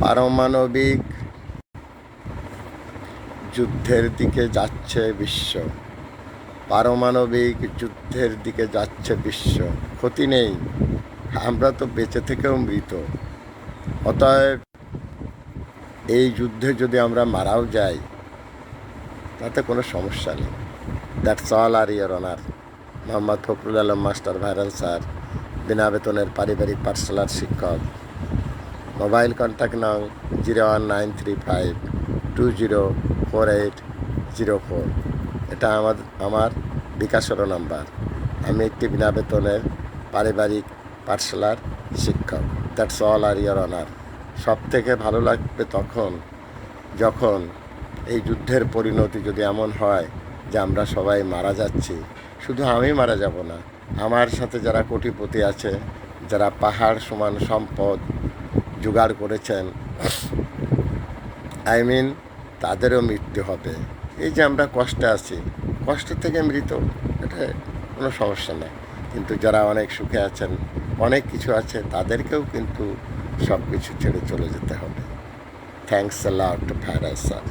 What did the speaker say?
পারমাণবিক যুদ্ধের দিকে যাচ্ছে বিশ্ব। পারমাণবিক যুদ্ধের দিকে যাচ্ছে বিশ্ব। ক্ষতি নেই, আমরা তো বেঁচে থেকেও মৃত। অতএব এই যুদ্ধে যদি আমরা মারাও যাই তাতে কোনো সমস্যা নেই। দ্যাটস অল আর your honour. Mohammad Fakhrul Alam master, viral sir, বিনা বেতনের পারিবারিক পাঠশালার শিক্ষক। মোবাইল কন্ট্যাক্ট নং 01935204804। এটা আমার বিকাশেরও নাম্বার। আমি একটি বিনা বেতনের পারিবারিক পাঠশালার শিক্ষক। দ্যাটস অল আর ইয়োর অনার। সব থেকে ভালো লাগবে যখন এই যুদ্ধের পরিণতি যদি এমন হয় যে আমরা সবাই মারা যাচ্ছি। শুধু আমি মারা যাব না, আমার সাথে যারা কোটিপতি আছে, যারা পাহাড় সমান সম্পদ জোগাড় করেছেন, তাদেরও মৃত্যু হবে। এই যে আমরা কষ্টে আছি, কষ্টের থেকে মৃত, এটা কোনো সমস্যা নেই। কিন্তু যারা অনেক সুখে আছেন, অনেক কিছু আছে, তাদেরকেও কিন্তু সব কিছু ছেড়ে চলে যেতে হবে। Thanks a lot, viral sir.